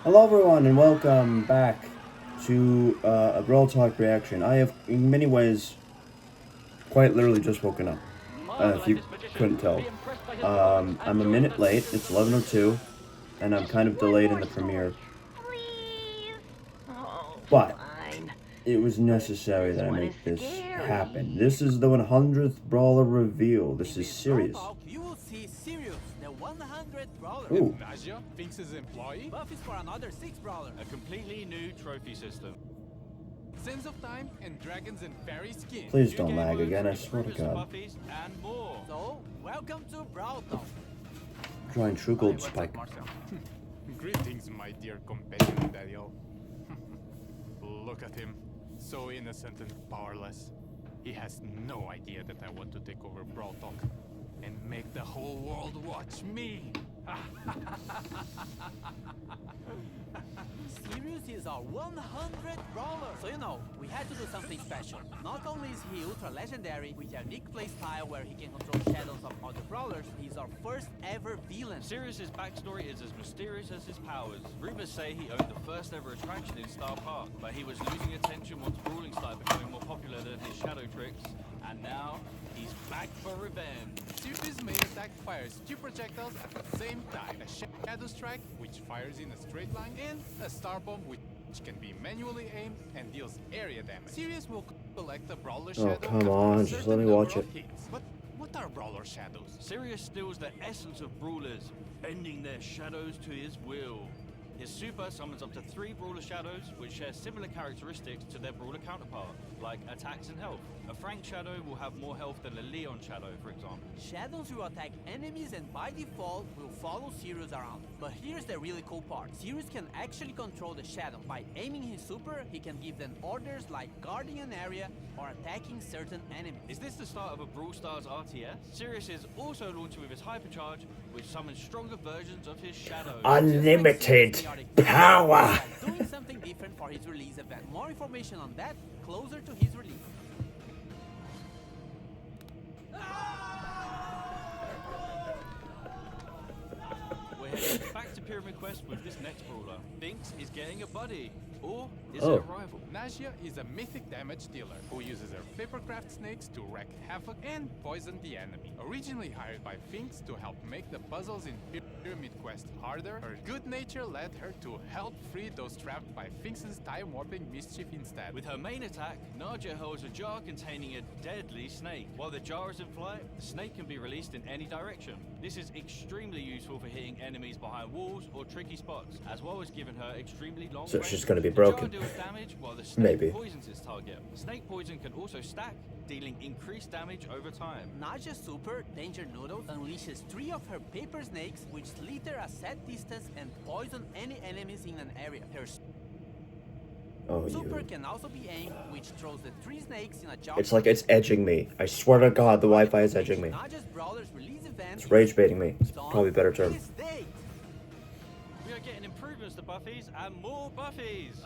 Hello everyone and welcome back to a Brawl Talk reaction. I have, in many ways, quite literally just woken up, if you couldn't tell. I'm a minute late, it's 11:02, and I'm kind of delayed in the premiere, but it was necessary that I make this happen. This is the 100th Brawler reveal. This is serious. You will see Sirius, the 100th Brawler. Ooh. Naja thinks his employee Buff is for another 6 Brawler. A completely new trophy system. Sense of Time and Dragons and Fairy Skin. Please don't lag again, I swear to God. Buffies and more. So, welcome to Brawl Talk. Drawing True Gold Spike. Greetings, my dear companion Daniel. Look at him. So innocent and powerless. He has no idea that I want to take over Brawl Talk and make the whole world watch me. Sirius is our 100th Brawler. So we had to do something special. Not only is he ultra legendary with a unique playstyle where he can control shadows of other brawlers, he's our first ever villain. Sirius's backstory is as mysterious as his powers. Rumors say he owned the first ever attraction in Star Park, but he was losing attention once brawling started becoming more popular than his shadow tricks, and now he's back for revenge. Sirius' main attack fires 2 projectiles at the same time. A Shadow Strike, which fires in a straight line, and a Star Bomb, which can be manually aimed and deals area damage. Sirius will collect a Brawler Shadow. Oh, come on, just let me watch it. But what are Brawler Shadows? Sirius steals the essence of brawlers, bending their shadows to his will. His super summons up to 3 Brawler Shadows, which share similar characteristics to their Brawler counterpart, like attacks and health. A Frank Shadow will have more health than a Leon Shadow, for example. Shadows will attack enemies and by default will follow Sirius around. But here's the really cool part. Sirius can actually control the shadow. By aiming his super, he can give them orders like guarding an area or attacking certain enemies. Is this the start of a Brawl Stars RTS? Sirius is also launching with his Hypercharge, which summons stronger versions of his shadows. Unlimited power! Doing something different for his release event. More information on that closer to his release. We're heading back to Pyramid Quest with this next brawler. Binks is getting a buddy, or is Oh. it a rival? Naja is a mythic damage dealer who uses her papercraft snakes to wreak havoc and poison the enemy. Originally hired by Finks to help make the puzzles in Pyramid Quest harder, her good nature led her to help free those trapped by Finks' time-warping mischief instead. With her main attack, Naja holds a jar containing a deadly snake. While the jar is in flight, the snake can be released in any direction. This is extremely useful for hitting enemies behind walls or tricky spots, as well as giving her extremely long So range. she's gonna be The jar broken. deals damage while the snake Maybe. poisons its target. Snake poison can also stack, dealing increased damage over time. Naja's super, Danger Noodles, unleashes 3 of her paper snakes which slither a set distance and poison any enemies in an area. Her Oh, super you. can also be aimed, which throws the 3 snakes in a jar. It's like it's edging me. I swear to God, the Wi-Fi is edging me. Naja's Brawler's release event It's rage baiting me. It's probably a better term. this date. We are getting improvements to Buffies and more Buffies!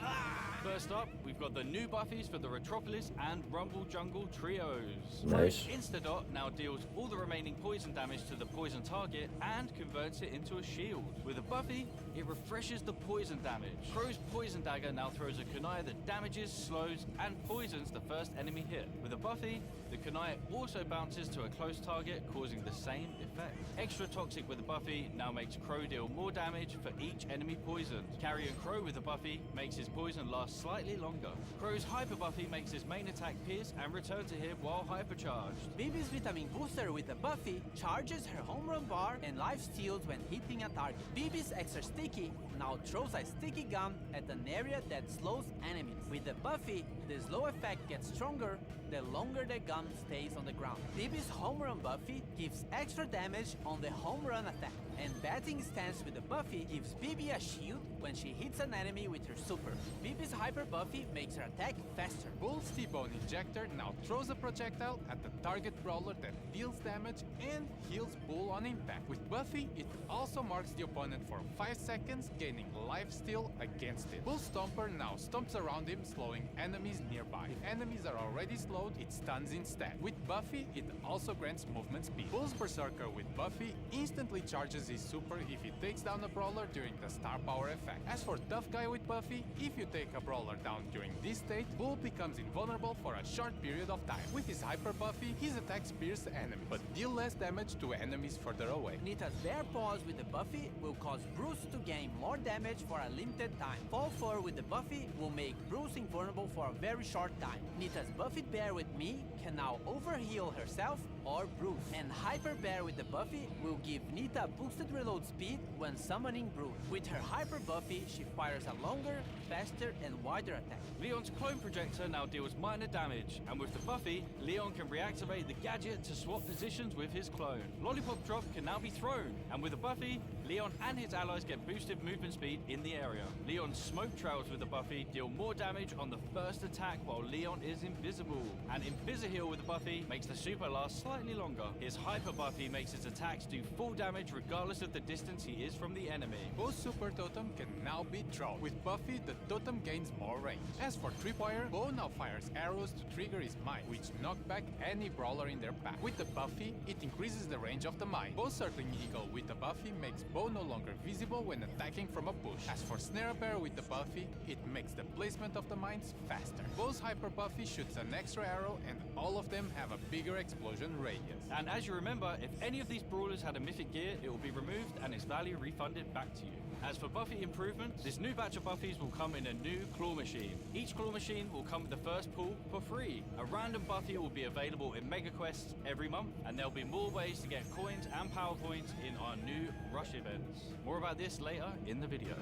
First up, we've got the new Buffies for the Retropolis and Rumble Jungle trios. Nice. Instadot now deals all the remaining poison damage to the poison target and converts it into a shield. With a Buffy, it refreshes the poison damage. Crow's Poison Dagger now throws a kunai that damages, slows, and poisons the first enemy hit. With a Buffy, the kunai also bounces to a close target, causing the same effect. Extra Toxic with a Buffy now makes Crow deal more damage for each enemy poisoned. Carrying Crow with a Buffy makes his poison last slightly longer. Crow's Hyper Buffy makes his main attack pierce and return to him while hypercharged. Bibi's Vitamin Booster with a Buffy charges her home run bar and life steals when hitting a target. Bibi's Extra Sticky now throws a sticky gum at an area that slows enemies. With the Buffy, the slow effect gets stronger the longer the gum stays on the ground. Bibi's Home Run Buffy gives extra damage on the home run attack. And Batting Stance with the Buffy gives Bibi a shield when she hits an enemy with her super. Bibi's Hyper Buffy makes her attack faster. Bull's T-Bone Injector now throws a projectile at the target brawler that deals damage and heals Bull on impact. With Buffy, it also marks the opponent for 5 seconds, gaining life steal against it. Bull Stomper now stomps around him, slowing enemies nearby. If enemies are already slowed, it stuns instead. With Buffy, it also grants movement speed. Bull's Berserker with Buffy instantly charges uses his super if he takes down a brawler during the star power effect. As for Tough Guy with Buffy, if you take a brawler down during this state, Bull becomes invulnerable for a short period of time. With his hyper Buffy, his attacks pierce enemies, but deal less damage to enemies further away. Nita's Bear Paws with the Buffy will cause Bruce to gain more damage for a limited time. Fall Fur with the Buffy will make Bruce invulnerable for a very short time. Nita's Buffed Bear with me can now overheal herself or Bruce. And Hyper Bear with the Buffy will give Nita boosted reload speed when summoning Bruce. With her Hyper Buffy, she fires a longer, faster, and wider attack. Leon's clone projector now deals minor damage, and with the Buffy, Leon can reactivate the gadget to swap positions with his clone. Lollipop Drop can now be thrown, and with the Buffy, Leon and his allies get boosted movement speed in the area. Leon's smoke trails with the Buffy deal more damage on the first attack while Leon is invisible. And Invisiheal with the Buffy makes the super last slightly longer. His Hyper Buffy makes his attacks do full damage regardless of the distance he is from the enemy. Bo's super totem can now be thrown. With Buffy, the totem gains more range. As for Tripwire, Bo now fires arrows to trigger his mine, which knock back any brawler in their path. With the Buffy, it increases the range of the mine. Bo's Circling Eagle with the Buffy makes Bo no longer visible when attacking from a bush. As for Snare Bear with the Buffy, it makes the placement of the mines faster. Bo's Hyper Buffy shoots an extra arrow, and all of them have a bigger explosion radius. And as you remember, if any of these brawlers had a mythic gear, it will be removed and its value refunded back to you. As for Buffy improvements, this new batch of Buffies will come in a new claw machine. Each claw machine will come with the first pull for free. A random Buffy will be available in Mega Quests every month, and there'll be more ways to get coins and power points in our new Rush events. More about this later in the video.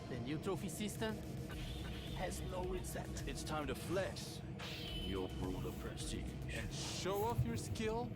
The new trophy system has no reset. It's time to flex your Brawler prestige. And show off your skill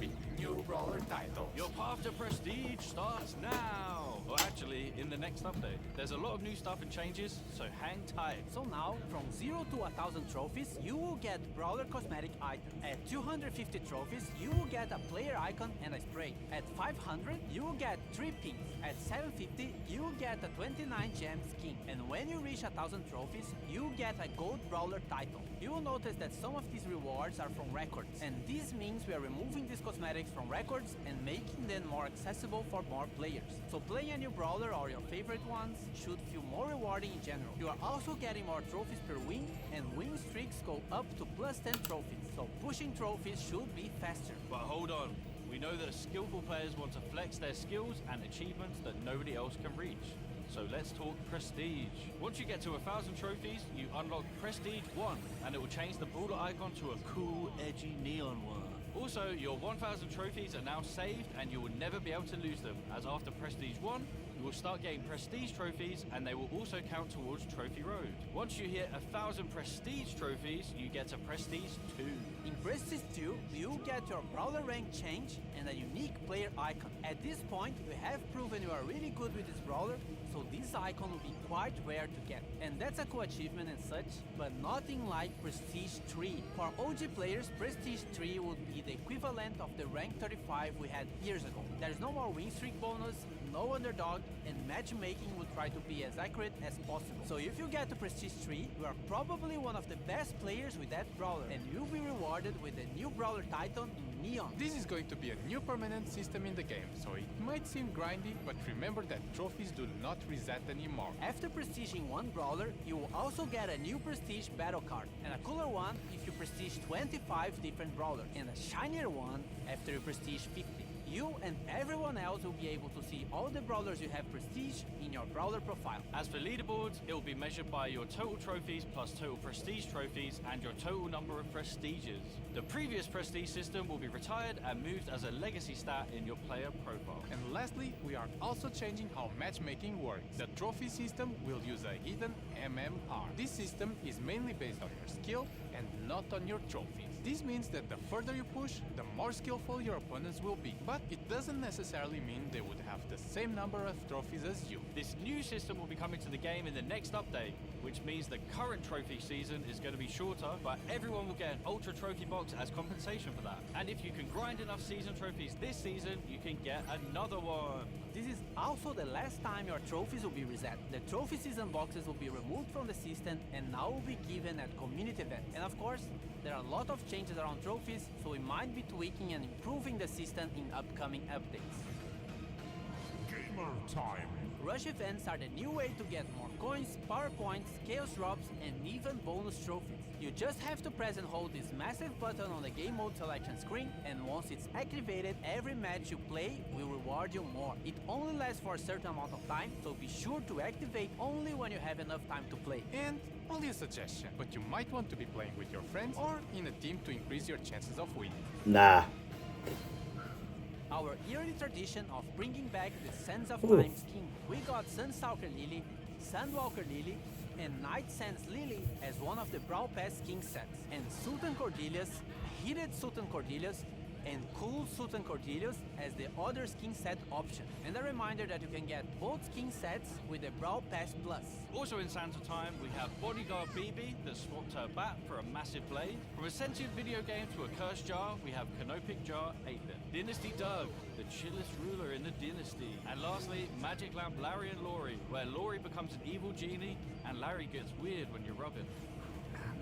with new Brawler title. Your path to prestige starts now! Or actually, in the next update. There's a lot of new stuff and changes, so hang tight. So now, from 0 to 1000 trophies, you will get Brawler cosmetic item. At 250 trophies, you will get a player icon and a spray. At 500, you will get 3 pins. At 750, you will get a 29 gem skin. And when you reach 1000 trophies, you will get a gold Brawler title. You will notice that some of these rewards are from records, and this means we are removing these cosmetics from records and making them more accessible for more players. So playing a new Brawler or your favorite ones should feel more rewarding in general. You are also getting more trophies per win, and win streaks go up to plus 10 trophies, so pushing trophies should be faster. But hold on, we know that skillful players want to flex their skills and achievements that nobody else can reach. So let's talk Prestige. Once you get to 1000 trophies, you unlock Prestige 1, and it will change the Brawler icon to a cool, edgy neon one. Also, your 1000 trophies are now saved, and you will never be able to lose them, as after Prestige 1, you will start getting Prestige trophies, and they will also count towards Trophy Road. Once you hit 1000 Prestige trophies, you get a Prestige 2. In Prestige 2, you get your Brawler rank change and a unique player icon. At this point, you have proven you are really good with this Brawler, so this icon will be quite rare to get. And that's a cool achievement and such, but nothing like Prestige 3. For OG players, Prestige 3 would be the equivalent of the rank 35 we had years ago. There's no more win streak bonus, no underdog, and matchmaking will try to be as accurate as possible. So if you get to Prestige 3, you are probably one of the best players with that Brawler, and you'll be rewarded with the new Brawler Titan in Neon. This is going to be a new permanent system in the game, so it might seem grindy, but remember that trophies do not reset anymore. After prestiging one Brawler, you will also get a new Prestige battle card, and a cooler one if you prestige 25 different Brawlers, and a shinier one after you prestige 50. You and everyone else will be able to see all the Brawlers you have prestige in your Brawler profile. As for leaderboards, it will be measured by your total trophies plus total prestige trophies and your total number of prestiges. The previous prestige system will be retired and moved as a legacy stat in your player profile. And lastly, we are also changing how matchmaking works. The trophy system will use a hidden MMR. This system is mainly based on your skill and not on your trophies. This means that the further you push, the more skillful your opponents will be. But it doesn't necessarily mean they would have the same number of trophies as you. This new system will be coming to the game in the next update, which means the current trophy season is going to be shorter, but everyone will get an Ultra Trophy box as compensation for that. And if you can grind enough season trophies this season, you can get another one. This is also the last time your trophies will be reset. The trophy season boxes will be removed from the system and now will be given at community events. And of course, there are a lot of changes around trophies, so we might be tweaking and improving the system in upcoming updates. Gamer time. Rush events are the new way to get more coins, power points, chaos drops, and even bonus trophies. You just have to press and hold this massive button on the game mode selection screen, and once it's activated, every match you play will reward you more. It only lasts for a certain amount of time, so be sure to activate only when you have enough time to play. And only a suggestion, but you might want to be playing with your friends or in a team to increase your chances of winning. Nah. Our yearly tradition of bringing back the Sands of Ooh. Time skin. We got Sunstalker Lily, Sandwalker Lily, and Night Sands Lily as one of the Brawl Pass skin sets. And Sultan Cordelius, Heated Sultan Cordelius, and Cool Sultan Cordelius as the other skin set option. And a reminder that you can get both skin sets with the Brawl Pass Plus. Also in Sands of Time, we have Bodyguard BB that swapped her bat for a massive blade. From a sentient video game to a cursed jar, we have Canopic Jar 8-bit. Dynasty Doug, the chillest ruler in the dynasty. And lastly, Magic Lamp Larry and Laurie, where Laurie becomes an evil genie and Larry gets weird when you rub him.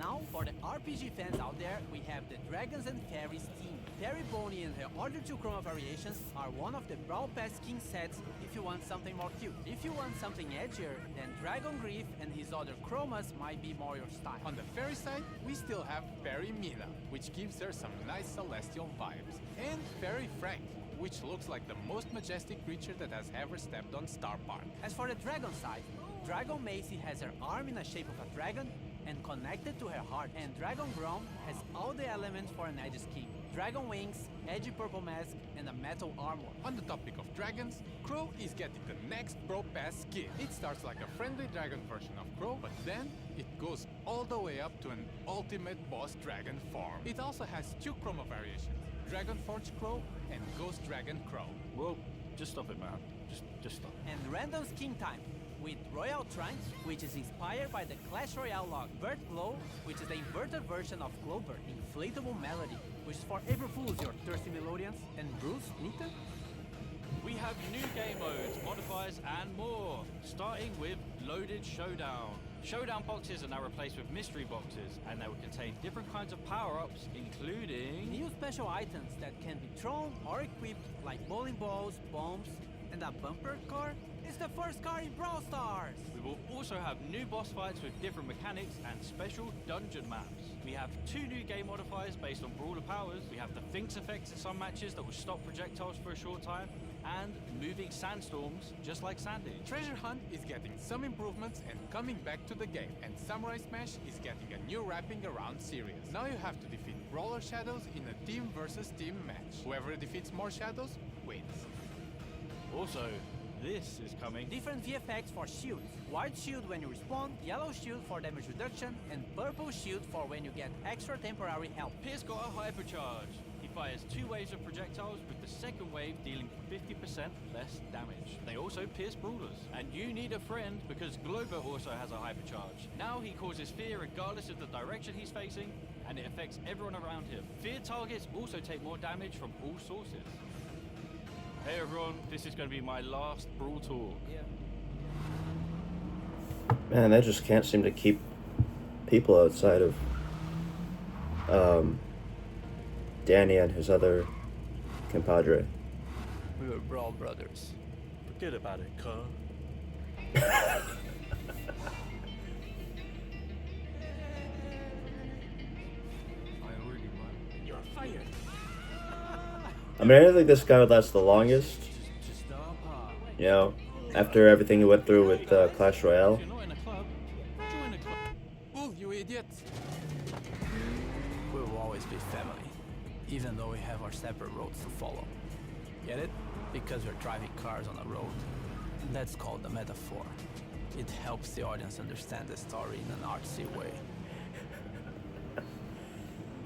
Now, for the RPG fans out there, we have the Dragons and Fairies team. Fairy Bonnie and her other two chroma variations are one of the Brawl Pass skin sets if you want something more cute. If you want something edgier, then Dragon Grief and his other chromas might be more your style. On the fairy side, we still have Fairy Mina, which gives her some nice celestial vibes. And Fairy Frank, which looks like the most majestic creature that has ever stepped on Star Park. As for the dragon side, Dragon Macy has her arm in the shape of a dragon and connected to her heart, and Dragon Grom has all the elements for an edge skin. Dragon wings, edgy purple mask, and a metal armor. On the topic of dragons, Crow is getting the next Brawl Pass skin. It starts like a friendly dragon version of Crow, but then it goes all the way up to an ultimate boss dragon form. It also has two chroma variations, Dragon Forge Crow and Ghost Dragon Crow. Well, just stop it, man. Just stop. And random skin time with Royal Trunks, which is inspired by the Clash Royale log. Vert Glow, which is the inverted version of Glowbird. Inflatable Melody, which is for April Fools, your thirsty melodians. And Bruce, Nita? We have new game modes, modifiers, and more. Starting with Loaded Showdown. Showdown boxes are now replaced with mystery boxes, and they will contain different kinds of power-ups, including New special items that can be thrown or equipped, like bowling balls, bombs, and a bumper car. It's the first car in Brawl Stars! We will also have new boss fights with different mechanics and special dungeon maps. We have two new game modifiers based on Brawler powers. We have the Finks effects in some matches that will stop projectiles for a short time, and moving sandstorms, just like Sandy. Treasure Hunt is getting some improvements and coming back to the game, and Samurai Smash is getting a new wrapping around series. Now you have to defeat Brawler Shadows in a team versus team match. Whoever defeats more shadows wins. Also, this is coming. Different VFX for shields. White shield when you respawn, yellow shield for damage reduction, and purple shield for when you get extra temporary health. Pierce got a hypercharge. He fires 2 waves of projectiles, with the second wave dealing 50% less damage. They also pierce brawlers. And you need a friend, because Glober also has a hypercharge. Now he causes fear regardless of the direction he's facing, and it affects everyone around him. Feared targets also take more damage from all sources. Hey everyone, this is going to be my last Brawl talk. Man, they just can't seem to keep people outside of Danny and his other compadre. We were Brawl brothers. Forget about it, cuz. You're fired! I mean, I don't think this guy would last the longest. You know, after everything he went through with Clash Royale. If you're not in a club, join a club. Oh, you idiot! We will always be family, even though we have our separate roads to follow. Get it? Because we're driving cars on a road. That's called the metaphor. It helps the audience understand the story in an artsy way.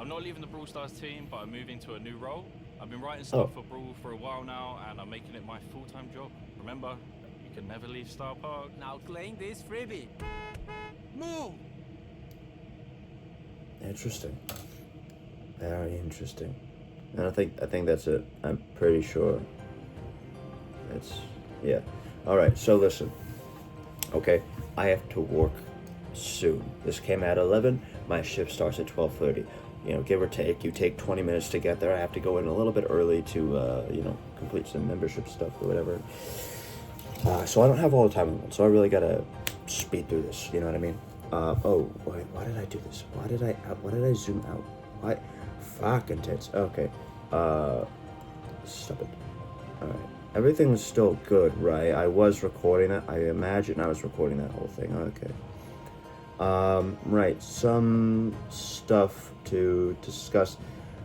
I'm not leaving the Brawl Stars team, but I'm moving to a new role. I've been writing stuff for Brawl for a while now, and I'm making it my full-time job. Remember, you can never leave Star Park. Now claim this freebie. Move! Interesting. Very interesting. And I think that's it. I'm pretty sure it's Yeah. Alright, so listen. Okay, I have to work soon. This came at 11. My shift starts at 12:30. You know, give or take. You take 20 minutes to get there. I have to go in a little bit early to, you know, complete some membership stuff or whatever. So I don't have all the time in the world. So I really gotta speed through this. You know what I mean? Oh, wait, why did I do this? Why did I zoom out? Why? Fucking tits. Okay. Stop it. Alright. Everything's still good, right? I was recording that. I imagine I was recording that whole thing. Okay. Right. Some stuff to discuss.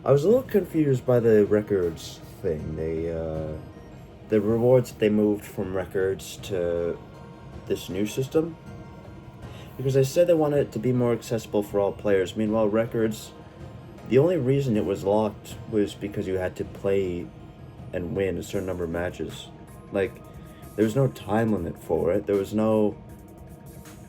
I was a little confused by the records thing. The rewards, they moved from records to this new system. Because they said they wanted it to be more accessible for all players. Meanwhile, records, the only reason it was locked was because you had to play and win a certain number of matches. Like, there was no time limit for it. There was no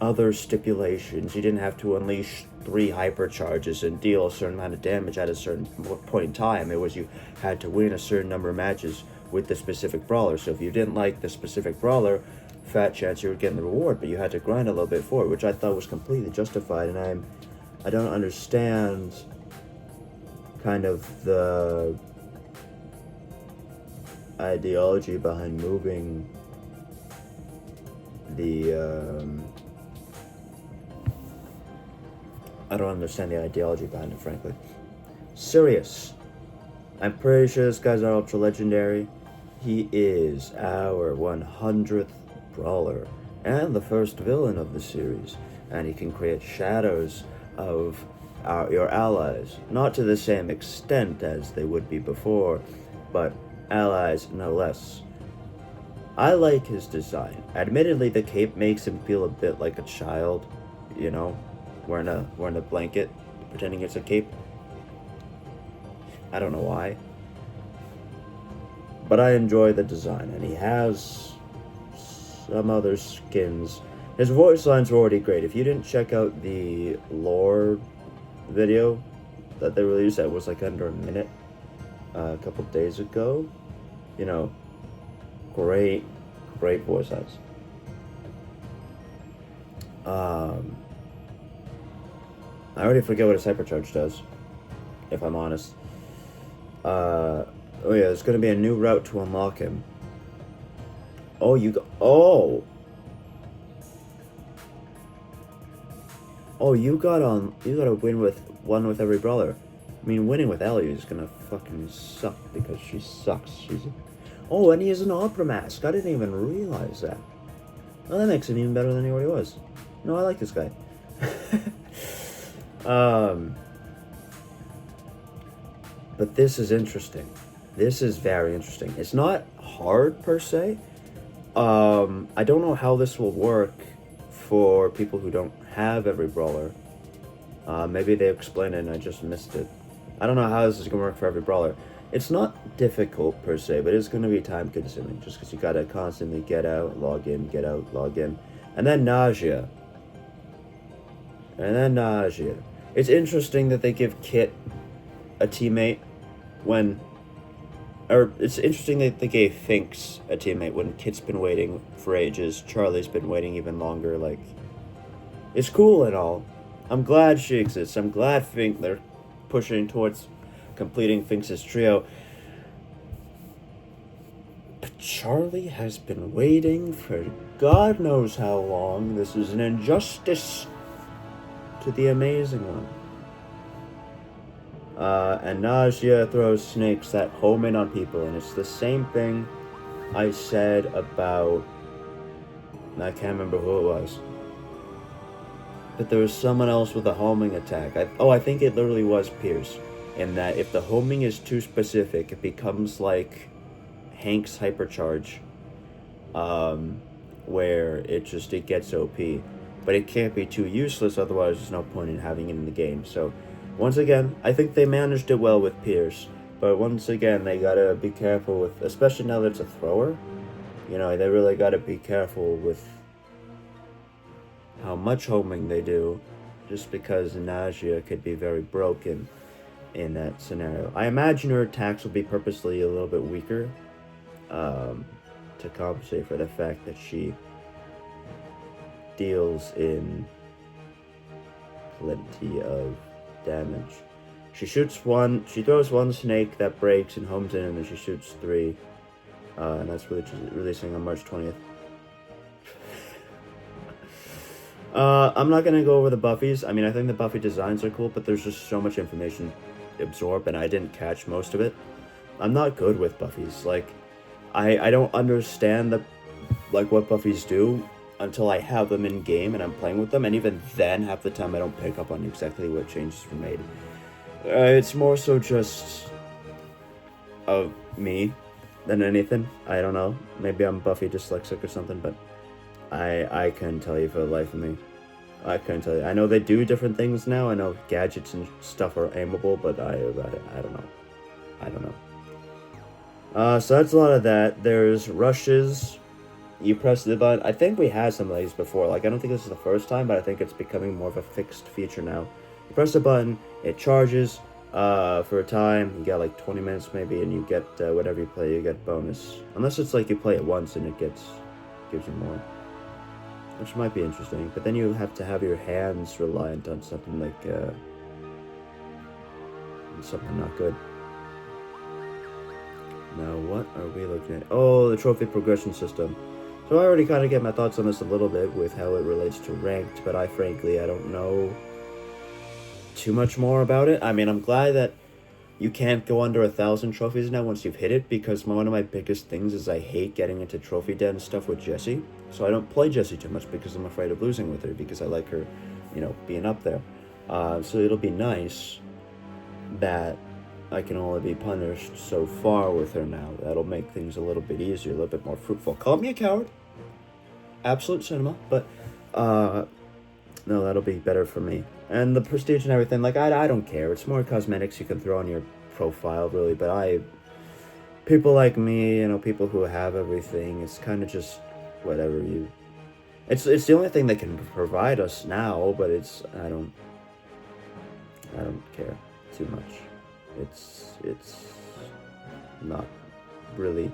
other stipulations. You didn't have to unleash 3 hypercharges and deal a certain amount of damage at a certain point in time. It was you had to win a certain number of matches with the specific brawler. So if you didn't like the specific brawler, fat chance you were getting the reward, but you had to grind a little bit for it, which I thought was completely justified. And I don't understand kind of the ideology behind moving the I don't understand the ideology behind it, frankly. Sirius. I'm pretty sure this guy's not ultra legendary. He is our 100th brawler and the first villain of the series, and he can create shadows of your allies, not to the same extent as they would be before, but allies no less. I like his design. Admittedly, the cape makes him feel a bit like a child, you know, wearing a blanket, pretending it's a cape. I don't know why, but I enjoy the design, and he has some other skins. His voice lines were already great. If you didn't check out the lore video that they released that was like under a minute a couple days ago, you know, great voice lines. I already forget what his hypercharge does, if I'm honest. Oh yeah, there's gonna be a new route to unlock him. Oh, you got a win with one with every brawler. I mean, winning with Ellie is gonna fucking suck because she sucks. Oh, and he has an opera mask. I didn't even realize that. Well, that makes him even better than he already was. No, I like this guy. But this is interesting. This is very interesting. It's not hard per se. I don't know how this will work for people who don't have every brawler. Maybe they explained it and I just missed it. I don't know how this is gonna work for every brawler. It's not difficult per se, but it's gonna be time consuming just because you gotta constantly get out, log in, get out, log in. And then nausea. It's interesting that they give Kit a teammate it's interesting that they gave Finks a teammate when Kit's been waiting for ages. Charlie's been waiting even longer. Like, it's cool and all. I'm glad she exists. I'm glad they're pushing towards completing Finks' trio. But Charlie has been waiting for God knows how long. This is an injustice to the amazing one. And Nausea throws snakes that home in on people, and it's the same thing I said about, I can't remember who it was, but there was someone else with a homing attack. I think it literally was Pierce, in that if the homing is too specific, it becomes like Hank's hypercharge, where it gets OP, but it can't be too useless, otherwise there's no point in having it in the game. So once again, I think they managed it well with Pierce, but once again, they gotta be careful with, especially now that it's a thrower, you know, they really gotta be careful with how much homing they do, just because Nausea could be very broken in that scenario. I imagine her attacks will be purposely a little bit weaker, to to compensate for the fact that she deals in plenty of damage. She throws one snake that breaks and homes in, and then she shoots 3. And that's releasing on March 20th. I'm not gonna go over the Buffies. I mean, I think the Buffy designs are cool, but there's just so much information absorbed, and I didn't catch most of it. I'm not good with Buffies. Like, I don't understand what Buffies do until I have them in game and I'm playing with them, and even then, half the time I don't pick up on exactly what changes were made. It's more so just of me than anything. I don't know. Maybe I'm Buffy dyslexic or something, but I couldn't tell you for the life of me. I couldn't tell you. I know they do different things now. I know gadgets and stuff are aimable, but I don't know. I don't know. So that's a lot of that. There's rushes. You press the button. I think we had some of these before. Like, I don't think this is the first time, but I think it's becoming more of a fixed feature now. You press the button, it charges for a time. You got like 20 minutes maybe, and you get whatever you play, you get bonus. Unless it's like you play it once and it gives you more, which might be interesting. But then you have to have your hands reliant on something like something not good. Now, what are we looking at? Oh, the trophy progression system. So I already kind of get my thoughts on this a little bit with how it relates to ranked, but I don't know too much more about it. I mean, I'm glad that you can't go under 1,000 trophies now once you've hit it, because one of my biggest things is I hate getting into trophy den stuff with Jessie. So I don't play Jessie too much because I'm afraid of losing with her, because I like her, being up there. So it'll be nice that I can only be punished so far with her now. That'll make things a little bit easier, a little bit more fruitful. Call me a coward. Absolute cinema. But, no, that'll be better for me. And the prestige and everything, like, I don't care. It's more cosmetics you can throw on your profile, really. But people like me, people who have everything, it's kind of just whatever you... It's the only thing they can provide us now, but I don't care too much. It's not really.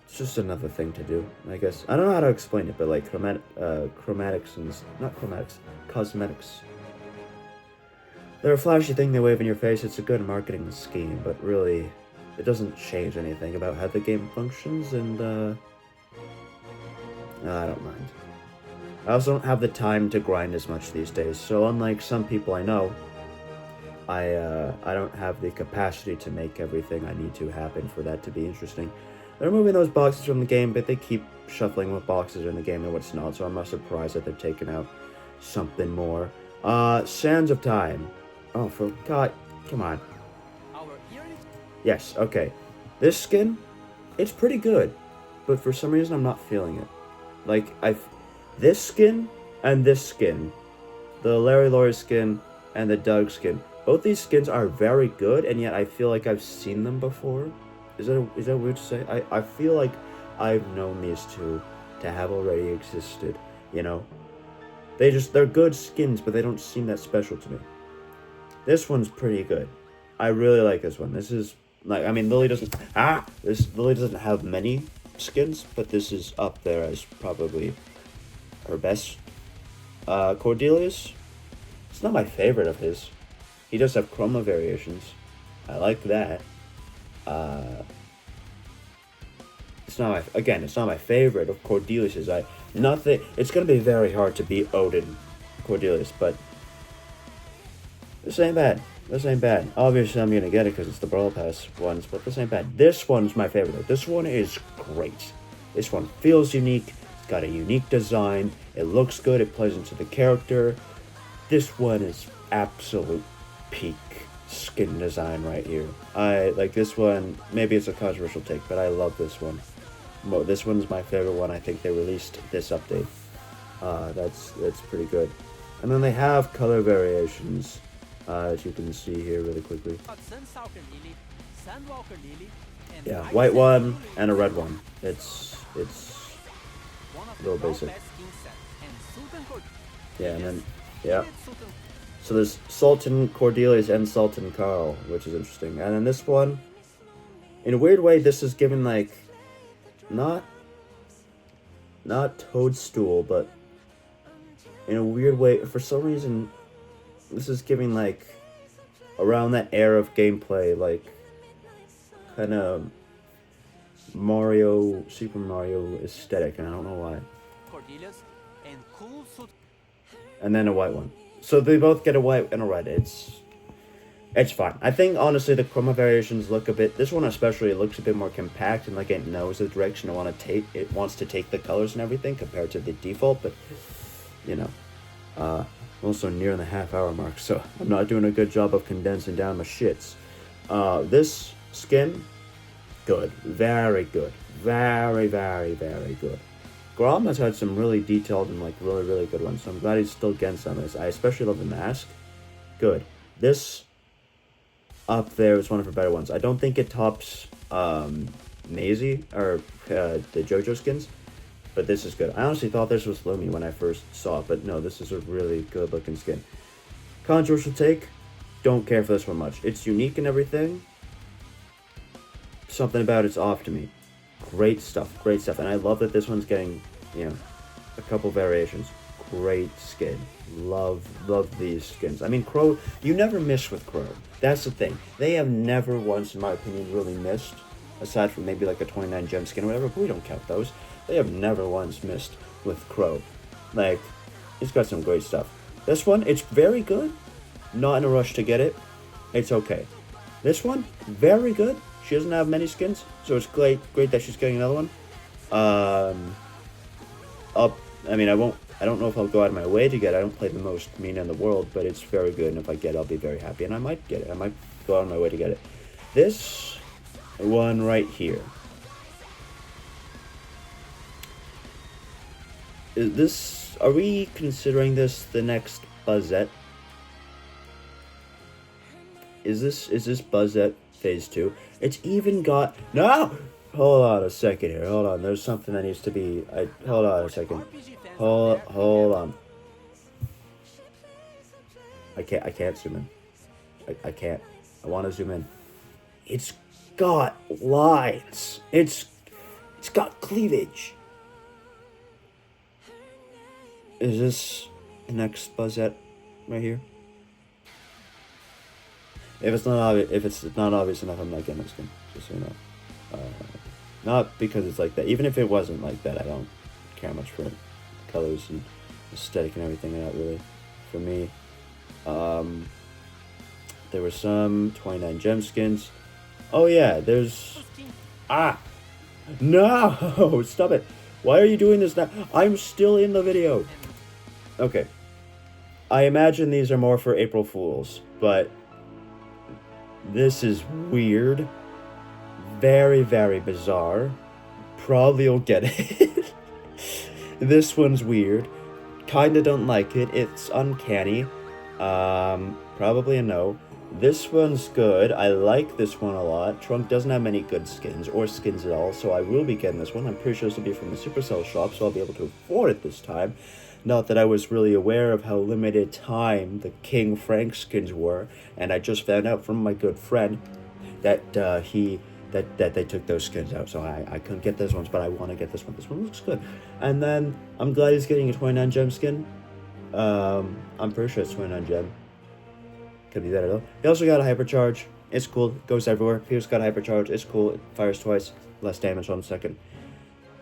It's just another thing to do, I guess. I don't know how to explain it, but like cosmetics. They're a flashy thing they wave in your face. It's a good marketing scheme, but really, it doesn't change anything about how the game functions, and I don't mind. I also don't have the time to grind as much these days, so unlike some people I know, I don't have the capacity to make everything I need to happen for that to be interesting. They're removing those boxes from the game, but they keep shuffling what boxes are in the game and what's not, so I'm not surprised that they're taking out something more. Sands of Time. Oh, for God, come on. Yes, okay. This skin, it's pretty good, but for some reason I'm not feeling it. Like, this skin and this skin, the Larry Lawyer skin and the Doug skin, both these skins are very good, and yet I feel like I've seen them before. Is that weird to say? I feel like I've known these two to have already existed, They're good skins, but they don't seem that special to me. This one's pretty good. I really like this one. This is, like, I mean, Lily doesn't have many skins, but this is up there as probably her best. Cordelius, it's not my favorite of his. He does have chroma variations. I like that. It's not my favorite of Cordelius's. It's gonna be very hard to beat Odin Cordelius, but this ain't bad. Obviously, I'm gonna get it because it's the Brawl Pass ones, but this ain't bad. This one's my favorite though. This one is great. This one feels unique. It's got a unique design. It looks good. It plays into the character. This one is absolute peak skin design right here. I like this one. Maybe it's a controversial take, but I love this one. This one's my favorite one. I think they released this update. That's pretty good. And then they have color variations, as you can see here really quickly. Yeah, white one and a red one. It's a little basic. Yeah, and then so there's Sultan Cordelius and Sultan Carl, which is interesting. And then this one, in a weird way, this is given like not not Toadstool, but in a weird way, for some reason, this is giving, like, around that era of gameplay, like, kind of Super Mario aesthetic, and I don't know why. Cordelia's and cool suit. And then a white one. So they both get a white and a red. It's fine. I think, honestly, the chroma variations look a bit... This one especially looks a bit more compact and like it knows the direction it wants to take the colors and everything compared to the default. But, you know, also near the half-hour mark, so I'm not doing a good job of condensing down my shits. This skin, good. Very good. Very, very, very good. Grom has had some really detailed and, like, really, really good ones, so I'm glad he's still getting some of this. I especially love the mask. Good. This... up there is one of her better ones. I don't think it tops Maisie or the JoJo skins, but this is good. I honestly thought this was Lumi when I first saw it, but no, this is a really good looking skin. Controversial take, don't care for this one much. It's unique and everything. Something about it's off to me. Great stuff, and I love that this one's getting, you know, a couple variations. Great skin. Love these skins. I mean, Crow, you never miss with Crow. That's the thing. They have never once, in my opinion, really missed, aside from maybe like a 29 gem skin or whatever, but we don't count those. They have never once missed with Crow. Like, he's got some great stuff. This one, it's very good. Not in a rush to get it. It's okay. This one, very good. She doesn't have many skins, so it's great that she's getting another one. I don't know if I'll go out of my way to get it. I don't play the most Mina in the world, but it's very good, and if I get it, I'll be very happy, and I might get it. I might go out of my way to get it. This one right here. Are we considering this the next Buzzette? Is this Buzzette Phase 2? It's even got... No! Hold on a second here. Hold on. There's something that needs to be... Hold on a second. Hold on. I can't zoom in. I can't. I want to zoom in. It's got lines. It's got cleavage. Is this the next Buzzette right here? If it's not obvious enough, I'm not getting this skin. Just so you know. Not because it's like that. Even if it wasn't like that, I don't care much for it. Colors and aesthetic and everything, not really for me. There were some 29 gem skins. Oh yeah, there's... No! Stop it! Why are you doing this now? I'm still in the video! Okay. I imagine these are more for April Fools, but this is weird. Very, very bizarre. Probably you'll get it. This one's weird. Kinda don't like it. It's uncanny. Probably a no. This one's good. I like this one a lot. Trunk doesn't have many good skins, or skins at all, so I will be getting this one. I'm pretty sure this will be from the Supercell shop, so I'll be able to afford it this time. Not that I was really aware of how limited time the King Frank skins were, and I just found out from my good friend that that they took those skins out, so I couldn't get those ones, but I want to get this one. This one looks good. And then I'm glad he's getting a 29 gem skin. I'm pretty sure it's 29 gem. Could be better though. He also got a hypercharge. It's cool. It goes everywhere. Pierce got a hypercharge. It's cool. It fires twice. Less damage on the second.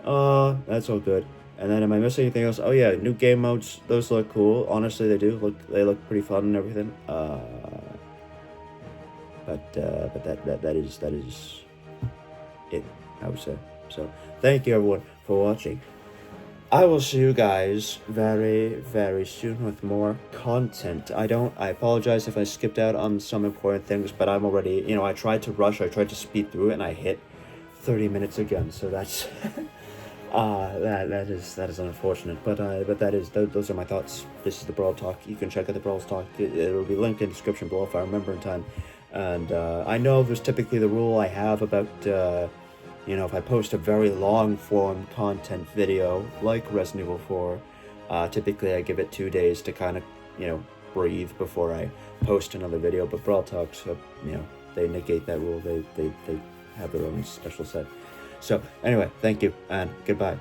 That's all good. And then am I missing anything else? Oh yeah, new game modes. Those look cool. Honestly, they do. They look pretty fun and everything. But that is it, I would say. So thank you everyone for watching. I will see you guys very, very soon with more content. I apologize if I skipped out on some important things, but I'm already, I tried to rush, I tried to speed through it, and I hit 30 minutes again, so that's, that is unfortunate, but those are my thoughts. This is the Brawl Talk. You can check out the Brawl Talk. It'll be linked in the description below if I remember in time. And, I know there's typically the rule I have about, if I post a very long-form content video, like Resident Evil 4, typically I give it 2 days to kind of, breathe before I post another video, but Brawl Talks, they negate that rule. They have their own special set. So, anyway, thank you, and goodbye.